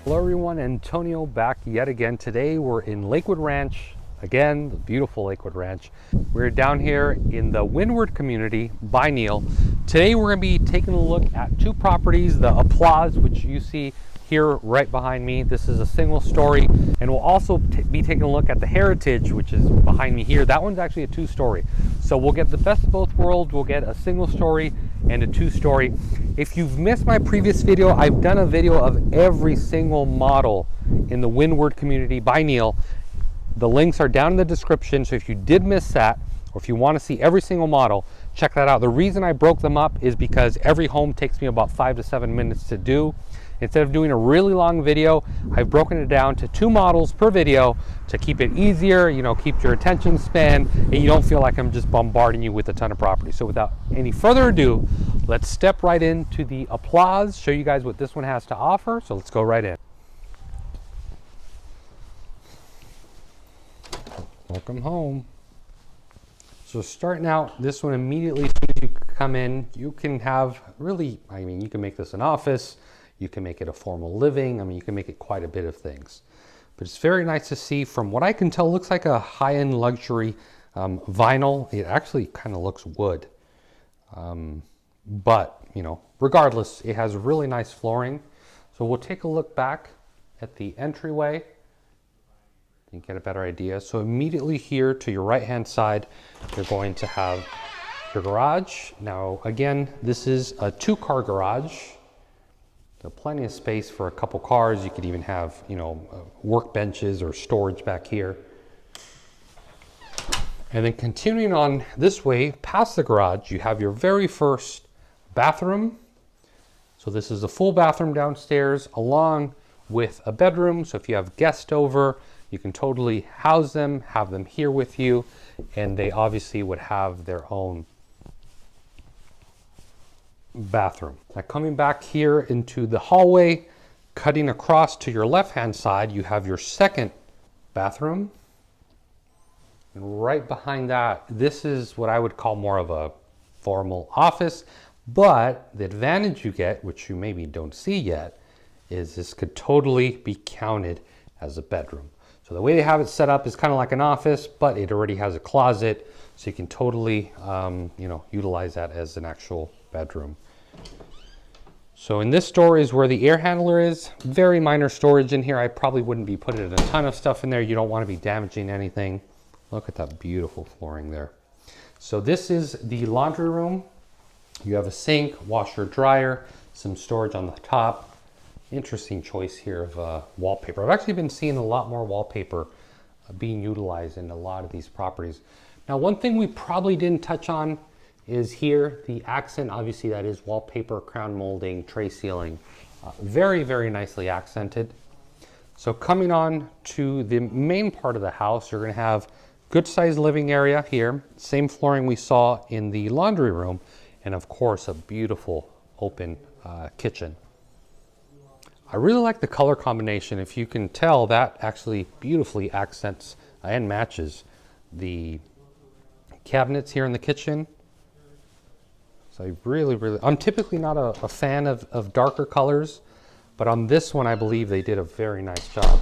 Hello everyone, Antonio back yet again. Today we're in Lakewood Ranch, again, the beautiful Lakewood Ranch. We're down here in the Windward community by Neal. Today we're going to be taking a look at two properties, the Applause, which you see here right behind me. This is a single story, and we'll also be taking a look at the Heritage, which is behind me here. That one's actually a two-story. So we'll get the best of both worlds. We'll get a single story and a two-story. If you've missed my previous video, I've done a video of every single model in the Windward community by Neal. The links are down in the description, so if you did miss that, or if you want to see every single model, check that out. The reason I broke them up is because every home takes me about 5 to 7 minutes to do. Instead of doing a really long video, I've broken it down to 2 models per video to keep it easier, keep your attention span, and you don't feel like I'm just bombarding you with a ton of property. So without any further ado, let's step right into the Applause, show you guys what this one has to offer. So let's go right in. Welcome home. So starting out, this one immediately, as soon as you come in, you can have you can make this an office. You can make it a formal living. You can make it quite a bit of things. But it's very nice to see. From what I can tell, looks like a high-end luxury vinyl. It actually kind of looks wood. But, regardless, it has really nice flooring. So we'll take a look back at the entryway and get a better idea. So immediately here to your right-hand side, you're going to have your garage. Now, again, this is a 2-car garage. So plenty of space for a couple cars. You could even have, workbenches or storage back here. And then continuing on this way, past the garage, you have your very first bathroom. So this is a full bathroom downstairs along with a bedroom. So if you have guests over, you can totally house them, have them here with you, and they obviously would have their own bathroom. Now coming back here into the hallway, cutting across to your left-hand side, you have your second bathroom. And right behind that, this is what I would call more of a formal office, but the advantage you get, which you maybe don't see yet, is this could totally be counted as a bedroom. So the way they have it set up is kind of like an office, but it already has a closet, so you can totally utilize that as an actual bedroom. So in this story is where the air handler is. Very minor storage in here. I probably wouldn't be putting a ton of stuff in there. You don't want to be damaging anything. Look at that beautiful flooring there. So this is the laundry room. You have a sink, washer, dryer, some storage on the top. Interesting choice here of wallpaper. I've actually been seeing a lot more wallpaper being utilized in a lot of these properties. Now, one thing we probably didn't touch on is here, the accent. Obviously that is wallpaper, crown molding, tray ceiling, very, very nicely accented. So coming on to the main part of the house, you're going to have good sized living area here, same flooring we saw in the laundry room, and of course a beautiful open kitchen. I really like the color combination. If you can tell, that actually beautifully accents and matches the cabinets here in the kitchen. So I really, I'm typically not a fan of darker colors, but on this one, I believe they did a very nice job.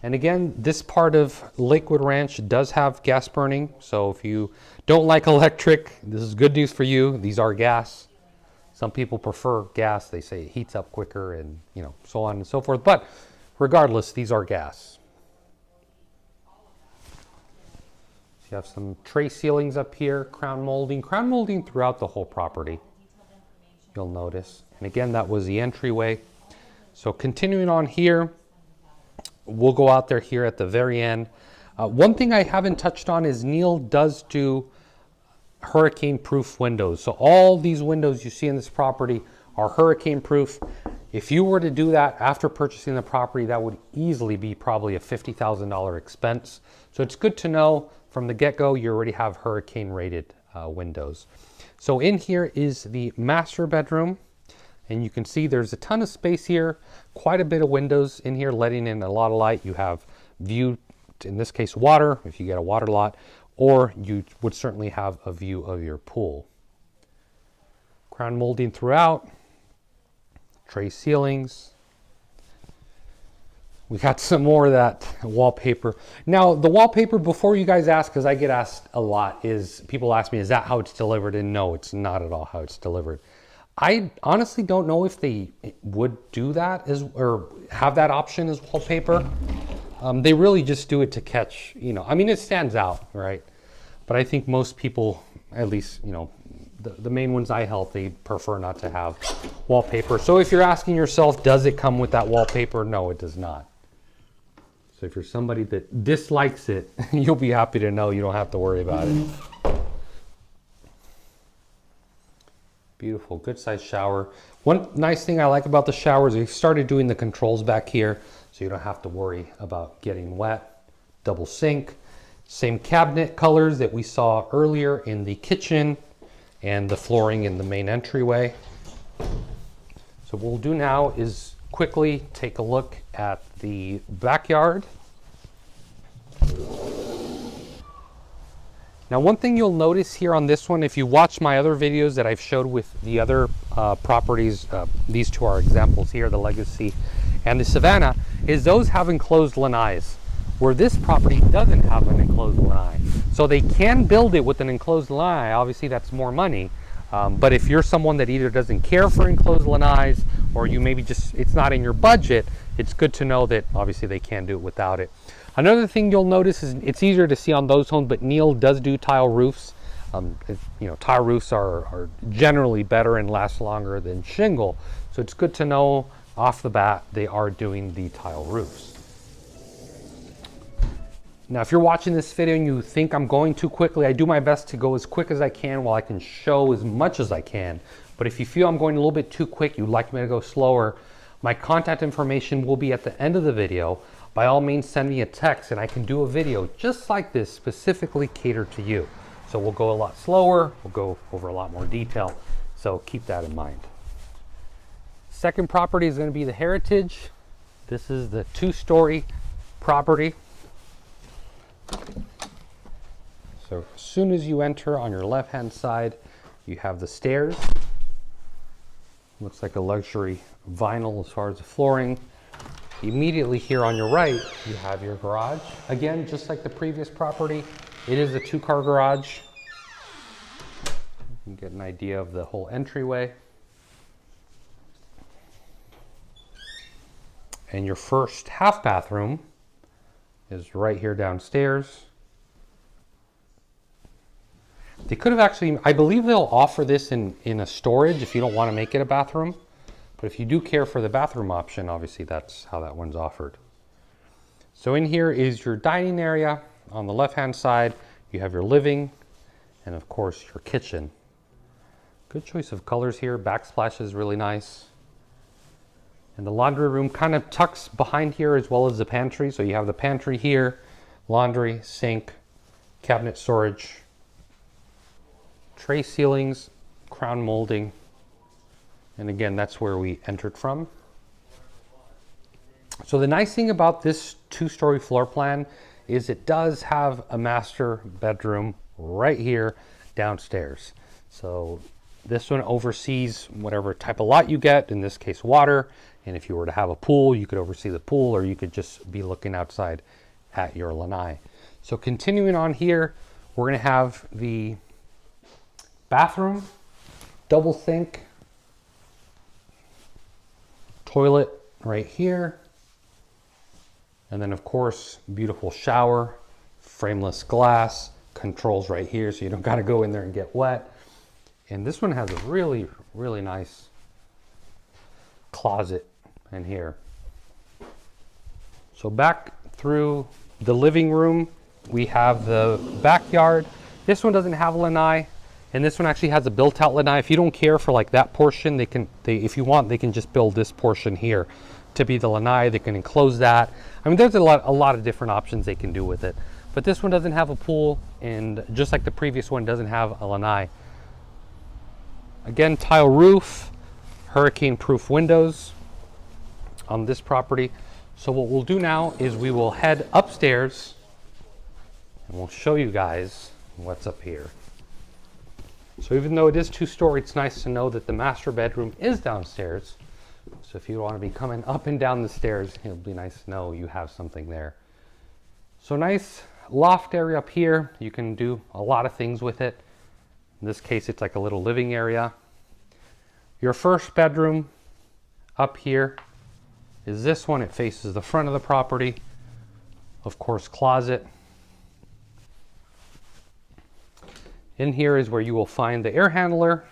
And again, this part of Lakewood Ranch does have gas burning. So if you don't like electric, this is good news for you. These are gas. Some people prefer gas. They say it heats up quicker and, so on and so forth. But regardless, these are gas. You have some tray ceilings up here, crown molding throughout the whole property, you'll notice. And again, that was the entryway. So continuing on here, we'll go out there here at the very end. One thing I haven't touched on is Neal does do hurricane-proof windows. So all these windows you see in this property are hurricane-proof. If you were to do that after purchasing the property, that would easily be probably a $50,000 expense. So it's good to know from the get-go you already have hurricane-rated windows. So in here is the master bedroom, and you can see there's a ton of space here, quite a bit of windows in here letting in a lot of light. You have view, in this case water, if you get a water lot, or you would certainly have a view of your pool. Crown molding throughout, tray ceilings. We got some more of that wallpaper. Now, the wallpaper, before you guys ask, because I get asked a lot, is people ask me, is that how it's delivered? And no, it's not at all how it's delivered. I honestly don't know if they would do that or have that option as wallpaper. They really just do it to catch, I mean, it stands out, right? But I think most people, at least, the main ones I help, they prefer not to have wallpaper. So if you're asking yourself, does it come with that wallpaper? No, it does not. So if you're somebody that dislikes it, you'll be happy to know you don't have to worry about it. Beautiful, good sized shower. One nice thing I like about the shower is we've started doing the controls back here, so you don't have to worry about getting wet. Double sink, same cabinet colors that we saw earlier in the kitchen and the flooring in the main entryway. So what we'll do now is quickly take a look at the backyard. Now, one thing you'll notice here on this one, if you watch my other videos that I've showed with the other properties, these two are examples here, the Legacy and the Savannah, is those have enclosed lanais, where this property doesn't have an enclosed lanai. So they can build it with an enclosed lanai. Obviously, that's more money. But if you're someone that either doesn't care for enclosed lanais, or you maybe just, it's not in your budget, it's good to know that obviously they can do it without it. Another thing you'll notice is it's easier to see on those homes, but Neal does do tile roofs. Tile roofs are generally better and last longer than shingle. So it's good to know off the bat they are doing the tile roofs. Now, if you're watching this video and you think I'm going too quickly, I do my best to go as quick as I can while I can show as much as I can. But if you feel I'm going a little bit too quick, you'd like me to go slower, my contact information will be at the end of the video. By all means, send me a text and I can do a video just like this, specifically catered to you. So we'll go a lot slower, we'll go over a lot more detail. So keep that in mind. Second property is going to be the Heritage. This is the 2-story property. So as soon as you enter on your left-hand side, you have the stairs. Looks like a luxury vinyl as far as the flooring. Immediately here on your right, you have your garage. Again, just like the previous property, it is a 2-car garage. You can get an idea of the whole entryway. And your first half bathroom is right here downstairs. They could have actually, I believe they'll offer this in a storage if you don't want to make it a bathroom. But if you do care for the bathroom option, obviously that's how that one's offered. So in here is your dining area. On the left-hand side, you have your living and of course your kitchen. Good choice of colors here. Backsplash is really nice. And the laundry room kind of tucks behind here as well as the pantry. So you have the pantry here, laundry, sink, cabinet storage, tray ceilings, crown molding. And again, that's where we entered from. So the nice thing about this 2-story floor plan is it does have a master bedroom right here downstairs. So this one oversees whatever type of lot you get, in this case water. And if you were to have a pool, you could oversee the pool, or you could just be looking outside at your lanai. So continuing on here, we're going to have the bathroom, double sink, toilet right here, and then of course beautiful shower, frameless glass, controls right here so you don't got to go in there and get wet. And this one has a really nice closet in here. So back through the living room, we have the backyard. This one doesn't have a lanai. And this one actually has a built-out lanai. If you don't care for like that portion, if you want, they can just build this portion here to be the lanai. They can enclose that. I mean, there's a lot of different options they can do with it. But this one doesn't have a pool, and just like the previous one, doesn't have a lanai. Again, tile roof, hurricane-proof windows on this property. So what we'll do now is we will head upstairs, and we'll show you guys what's up here. So even though it is 2-story, it's nice to know that the master bedroom is downstairs. So if you want to be coming up and down the stairs, it'll be nice to know you have something there. So nice loft area up here. You can do a lot of things with it. In this case, it's like a little living area. Your first bedroom up here is this one. It faces the front of the property. Of course, closet. In here is where you will find the air handler.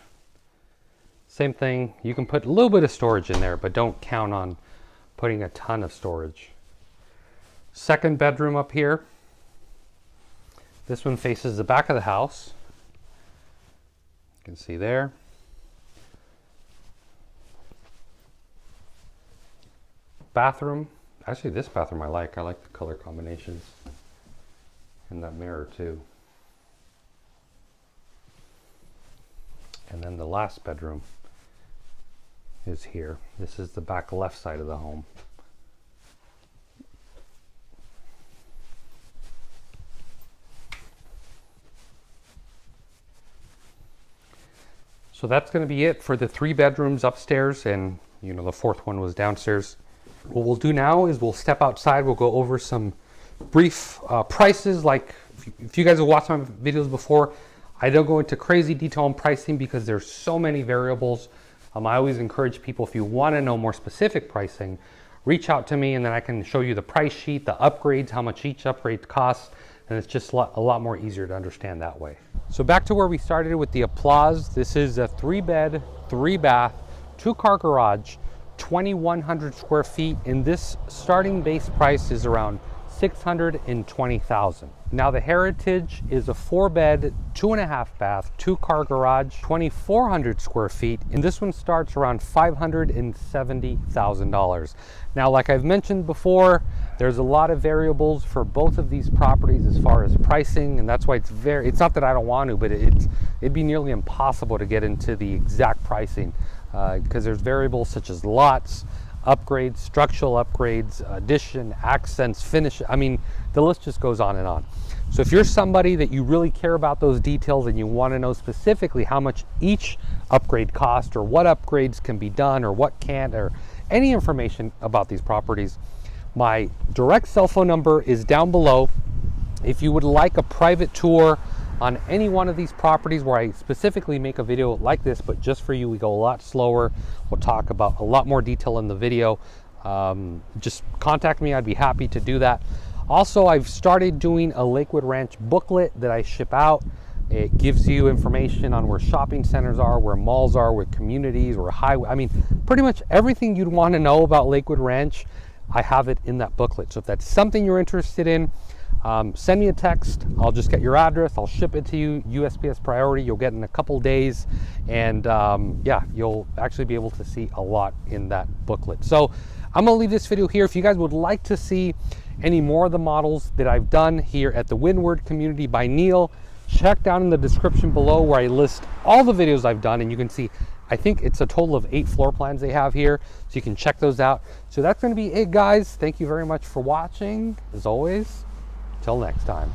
Same thing, you can put a little bit of storage in there, but don't count on putting a ton of storage. Second bedroom up here. This one faces the back of the house. You can see there. Bathroom. Actually, this bathroom I like. I like the color combinations. And that mirror too. And then the last bedroom is here. This is the back left side of the home. So that's going to be it for the 3 bedrooms upstairs, and the 4th one was downstairs. What we'll do now is we'll step outside. We'll go over some brief prices. Like if you guys have watched my videos before, I don't go into crazy detail on pricing because there's so many variables. I always encourage people, if you want to know more specific pricing, reach out to me and then I can show you the price sheet, the upgrades, how much each upgrade costs, and it's just a lot more easier to understand that way. So back to where we started with the Applause. This is a 3-bed, 3-bath, 2-car garage, 2,100 square feet, and this starting base price is around $620,000. Now the Heritage is a 4-bed, 2.5-bath, 2-car garage, 2,400 square feet, and this one starts around $570,000. Now, like I've mentioned before, there's a lot of variables for both of these properties as far as pricing, and that's why it's not that I don't want to, but it'd be nearly impossible to get into the exact pricing because there's variables such as lots, upgrades, structural upgrades, addition, accents, finish. I mean, the list just goes on and on. So if you're somebody that you really care about those details and you want to know specifically how much each upgrade costs or what upgrades can be done or what can't, or any information about these properties, my direct cell phone number is down below. If you would like a private tour on any one of these properties where I specifically make a video like this, but just for you, we go a lot slower. We'll talk about a lot more detail in the video. Just contact me, I'd be happy to do that. Also, I've started doing a Lakewood Ranch booklet that I ship out. It gives you information on where shopping centers are, where malls are, where communities, where highway. I mean, pretty much everything you'd want to know about Lakewood Ranch, I have it in that booklet. So if that's something you're interested in, send me a text. I'll just get your address. I'll ship it to you, USPS priority. You'll get it in a couple days. And yeah, you'll actually be able to see a lot in that booklet. So I'm gonna leave this video here. If you guys would like to see any more of the models that I've done here at the Windward community by Neal, check down in the description below where I list all the videos I've done, and you can see, I think it's a total of 8 floor plans they have here, so you can check those out. So that's gonna be it, guys. Thank you very much for watching. As always, till next time.